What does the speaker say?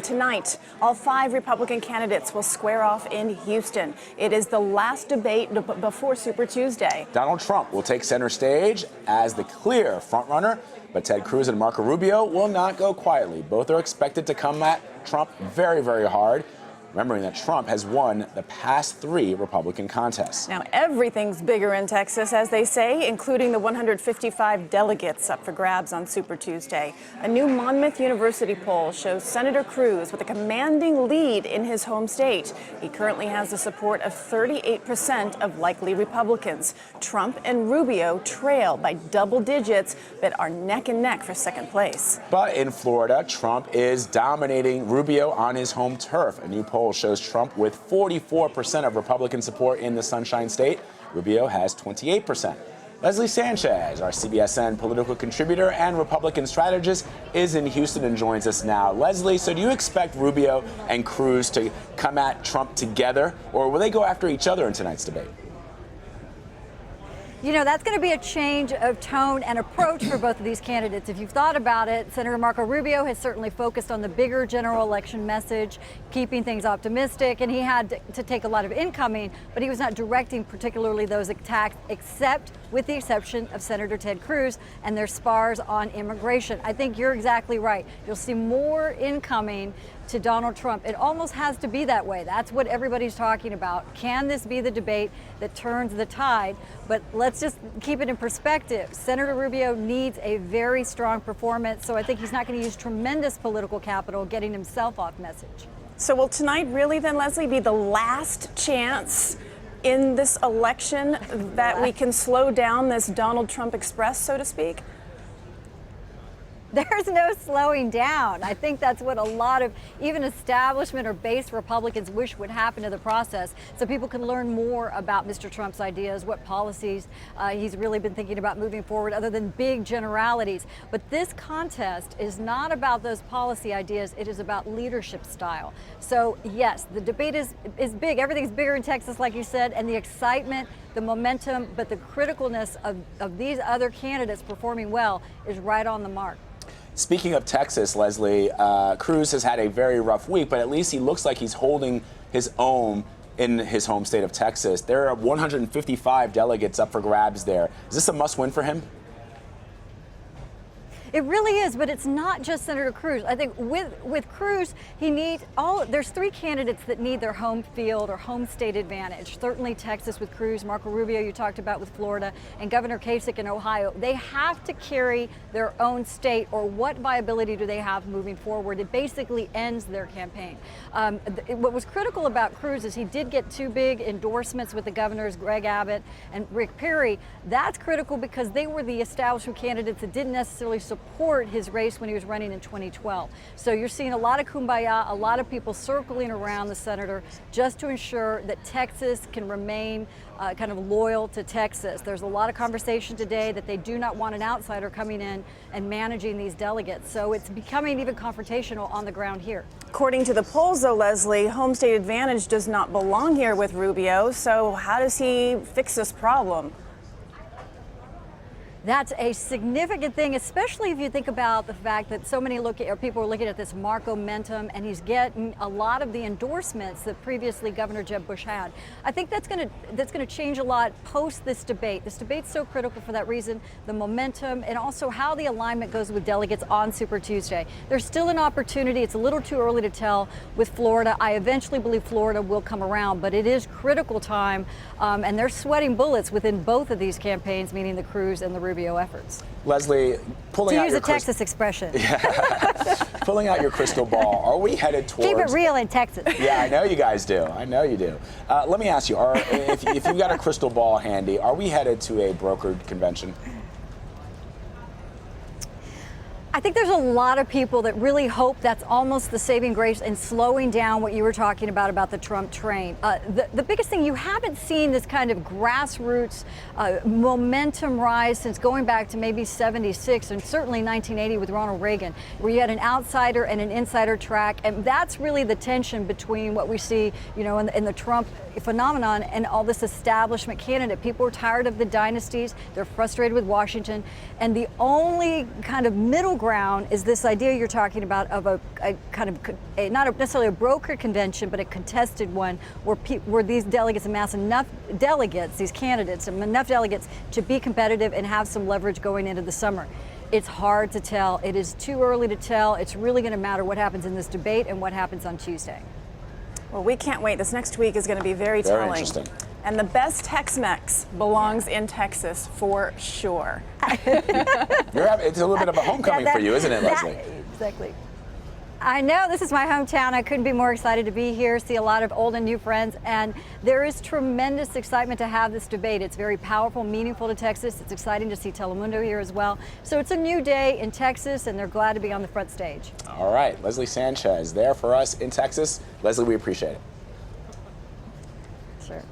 tonight, all 5 Republican candidates will square off in Houston. It is the last debate before Super Tuesday. Donald Trump will take center stage as the clear frontrunner, but Ted Cruz and Marco Rubio will not go quietly. Both are expected to come at Trump very, very hard, remembering that Trump has won the past 3 Republican contests. Now, everything's bigger in Texas, as they say, including the 155 delegates up for grabs on Super Tuesday. A new Monmouth University poll shows Senator Cruz with a commanding lead in his home state. He currently has the support of 38% of likely Republicans. Trump and Rubio trail by double digits, but are neck and neck for second place. But in Florida, Trump is dominating Rubio on his home turf. A new poll shows Trump with 44% of Republican support in the Sunshine State. Rubio has 28%. Leslie Sanchez, our CBSN political contributor and Republican strategist, is in Houston and joins us now. Leslie, so do you expect Rubio and Cruz to come at Trump together, or will they go after each other in tonight's debate? You know, that's going to be a change of tone and approach for both of these candidates. If you've thought about it, Senator Marco Rubio has certainly focused on the bigger general election message, keeping things optimistic, and he had to take a lot of incoming, but he was not directing particularly those attacks, except with the exception of Senator Ted Cruz and their spars on immigration. I think you're exactly right. You'll see more incoming to Donald Trump. It almost has to be that way. That's what everybody's talking about. Can this be the debate that turns the tide? But let's just keep it in perspective. Senator Rubio needs a very strong performance, so I think he's not going to use tremendous political capital getting himself off message. So will tonight really then, Leslie, be the last chance in this election that we can slow down this Donald Trump Express, so to speak? There's no slowing down. I think that's what a lot of even establishment or base Republicans wish would happen to the process, so people can learn more about Mr. Trump's ideas, what policies he's really been thinking about moving forward, other than big generalities. But this contest is not about those policy ideas. It is about leadership style. So yes, the debate is big. Everything's bigger in Texas, like you said, and the excitement, the momentum, but the criticalness of these other candidates performing well is right on the mark. Speaking of Texas, Leslie, Cruz has had a very rough week, but at least he looks like he's holding his own in his home state of Texas. There are 155 delegates up for grabs there. Is this a must-win for him? It really is, but it's not just Senator Cruz. I think with Cruz, there's 3 candidates that need their home field or home state advantage. Certainly Texas with Cruz, Marco Rubio you talked about with Florida, and Governor Kasich in Ohio. They have to carry their own state, or what viability do they have moving forward? It basically ends their campaign. What was critical about Cruz is he did get 2 big endorsements with the governors, Greg Abbott and Rick Perry. That's critical because they were the establishment candidates that didn't necessarily support his race when he was running in 2012. So you're seeing a lot of kumbaya, a lot of people circling around the senator just to ensure that Texas can remain kind of loyal to Texas. There's a lot of conversation today that they do not want an outsider coming in and managing these delegates. So it's becoming even confrontational on the ground here. According to the polls, though, Leslie, home state advantage does not belong here with Rubio. So how does he fix this problem? That's a significant thing, especially if you think about the fact that so many people are looking at this Marco momentum, and he's getting a lot of the endorsements that previously Governor Jeb Bush had. I think that's going to change a lot post this debate. This debate's so critical for that reason, the momentum, and also how the alignment goes with delegates on Super Tuesday. There's still an opportunity. It's a little too early to tell with Florida. I eventually believe Florida will come around, but it is critical time, and they're sweating bullets within both of these campaigns, meaning the Cruz and the Rubio efforts. Leslie, pulling out your Texas expression. Pulling out your crystal ball, are we headed towards... Keep it real in Texas. Yeah, I know you guys do. I know you do. Let me ask you, if you've got a crystal ball handy, are we headed to a brokered convention? I think there's a lot of people that really hope that's almost the saving grace in slowing down what you were talking about the Trump train. The biggest thing, you haven't seen this kind of grassroots momentum rise since going back to maybe 76 and certainly 1980 with Ronald Reagan, where you had an outsider and an insider track. And that's really the tension between what we see, you know, in the Trump phenomenon and all this establishment candidate. People are tired of the dynasties. They're frustrated with Washington. And the only kind of middle ground background is this idea you're talking about of a kind of not necessarily a brokered convention, but a contested one where these delegates amass enough delegates, these candidates, enough delegates to be competitive and have some leverage going into the summer. It's hard to tell. It is too early to tell. It's really going to matter what happens in this debate and what happens on Tuesday. Well, we can't wait. This next week is going to be very telling. Interesting. And the best Tex-Mex belongs in Texas for sure. It's a little bit of a homecoming for you, isn't it, Leslie? Exactly. I know, this is my hometown. I couldn't be more excited to be here, see a lot of old and new friends, and there is tremendous excitement to have this debate. It's very powerful, meaningful to Texas. It's exciting to see Telemundo here as well. So it's a new day in Texas, and they're glad to be on the front stage. All right, Leslie Sanchez there for us in Texas. Leslie, we appreciate it. Sure.